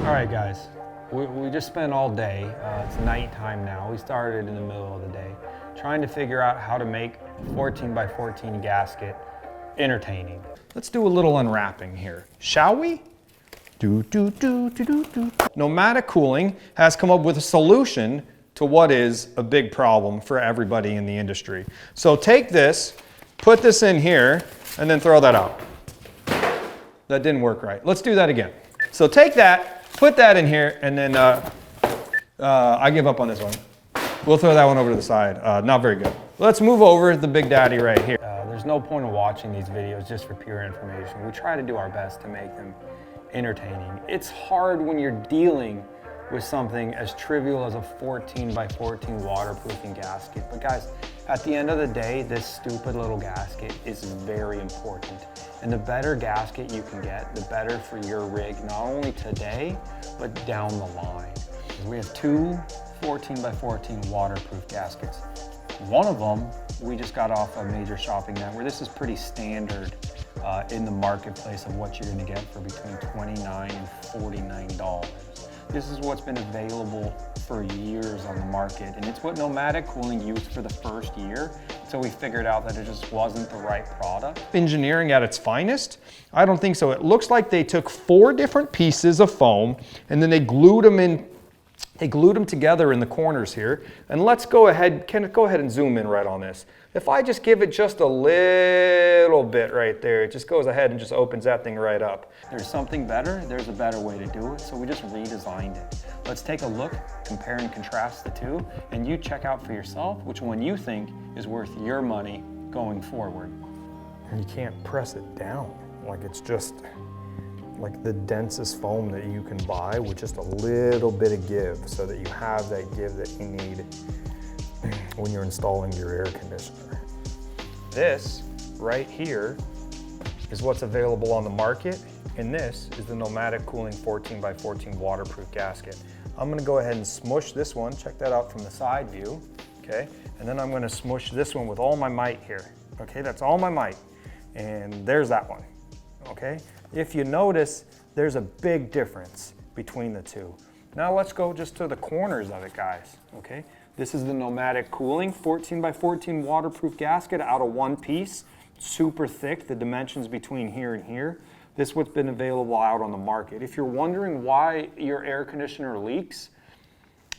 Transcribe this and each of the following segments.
All right, guys, we just spent all day, it's nighttime now. We started in the middle of the day trying to figure out how to make a 14 by 14 gasket entertaining. Let's do a little unwrapping here, shall we? Nomadic Cooling has come up with a solution to what is a big problem for everybody in the industry. So take this, put this in here, and then throw that out. That didn't work right. Let's do that again. So take that, put that in here, and then I give up on this one. We'll throw that one over to the side. Not very good. Let's move over the big daddy right here. There's no point in watching these videos just for pure information. We try to do our best to make them entertaining. It's hard when you're dealing with something as trivial as a 14 by 14 waterproofing gasket. But guys, at the end of the day, this stupid little gasket is very important. And the better gasket you can get, the better for your rig, not only today, but down the line. We have two 14 by 14 waterproof gaskets. One of them, we just got off a major shopping network. This is pretty standard in the marketplace of what you're gonna get for between $29 and $49. This is what's been available for years on the market, and it's what Nomadic Cooling used for the first year, so we figured out that it just wasn't the right product. Engineering at its finest? I don't think so. It looks like they took 4 different pieces of foam and then they glued them together in the corners here. And let's go ahead, Kenneth, go ahead and zoom in right on this. If I just give it just a little bit right there, it just goes ahead and just opens that thing right up. There's something better, there's a better way to do it, so we just redesigned it. Let's take a look, compare and contrast the two, and you check out for yourself which one you think is worth your money going forward. You can't press it down, like it's just like the densest foam that you can buy with just a little bit of give, so that you have that give that you need when you're installing your air conditioner. This right here is what's available on the market, and this is the Nomadic Cooling 14 by 14 waterproof gasket. I'm gonna go ahead and smush this one, check that out from the side view, okay? And then I'm gonna smush this one with all my might here, okay? That's all my might. And there's that one, okay? If you notice, there's a big difference between the two. Now let's go just to the corners of it, guys, okay? This is the Nomadic Cooling 14 by 14 waterproof gasket out of one piece, super thick, the dimensions between here and here. This is what's been available out on the market. If you're wondering why your air conditioner leaks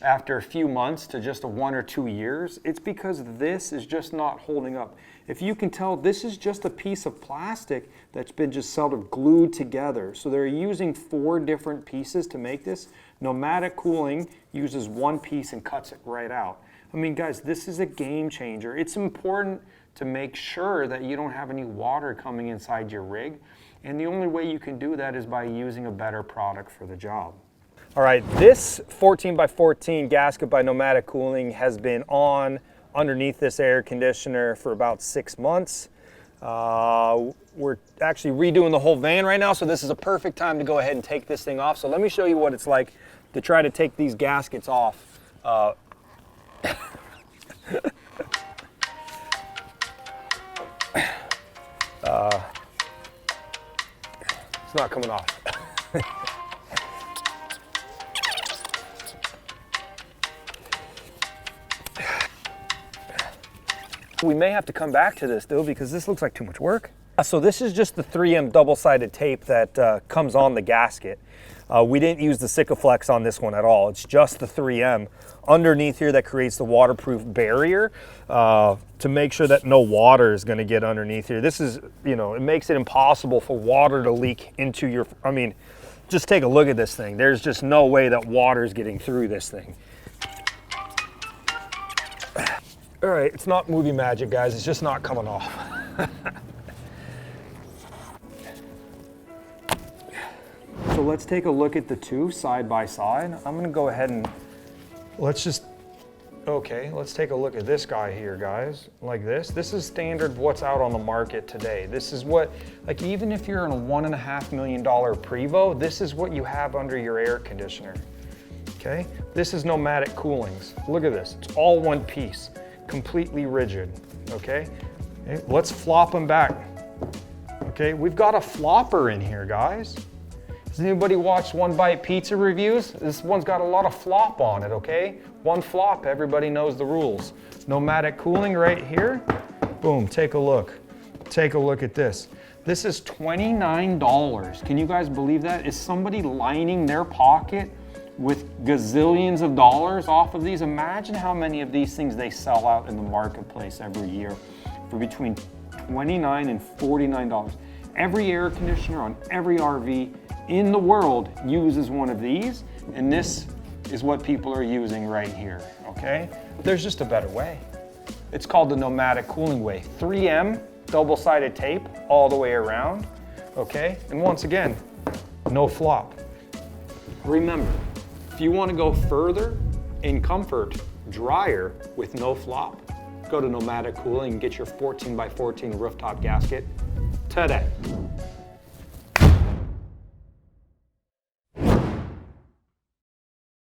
after a few months to just 1 or 2 years, it's because this is just not holding up. If you can tell, this is just a piece of plastic that's been just sort of glued together. So they're using 4 different pieces to make this. Nomadic Cooling uses one piece and cuts it right out. I mean, guys, this is a game changer. It's important to make sure that you don't have any water coming inside your rig. And the only way you can do that is by using a better product for the job. All right, this 14 by 14 gasket by Nomadic Cooling has been on underneath this air conditioner for about 6 months. We're actually redoing the whole van right now, so this is a perfect time to go ahead and take this thing off. So let me show you what it's like to try to take these gaskets off. It's not coming off. We may have to come back to this though, because this looks like too much work. So this is just the 3M double-sided tape that comes on the gasket. We didn't use the Sikaflex on this one at all. It's just the 3M underneath here that creates the waterproof barrier to make sure that no water is going to get underneath here. This is, you know, it makes it impossible for water to leak into your, I mean, just take a look at this thing. There's just no way that water is getting through this thing. All right, it's not movie magic, guys. It's just not coming off. So let's take a look at the two side by side. I'm gonna go ahead and let's take a look at this guy here, guys, like this. This is standard what's out on the market today. This is what, like, even if you're in a $1.5 million Prevo, this is what you have under your air conditioner, okay? This is Nomadic Cooling's. Look at this, it's all one piece, completely rigid, okay? Let's flop them back, okay? We've got a flopper in here, guys. Has anybody watched One Bite Pizza reviews? This one's got a lot of flop on it, okay? One flop, everybody knows the rules. Nomadic Cooling right here. Boom, take a look. Take a look at this. This is $29. Can you guys believe that? Is somebody lining their pocket with gazillions of dollars off of these? Imagine how many of these things they sell out in the marketplace every year for between $29 and $49. Every air conditioner on every RV in the world uses one of these, and this is what people are using right here, okay? There's just a better way. It's called the Nomadic Cooling way. 3M double-sided tape all the way around, okay? And once again, no flop. Remember, if you want to go further in comfort, drier with no flop, go to Nomadic Cooling and get your 14x14 rooftop gasket today.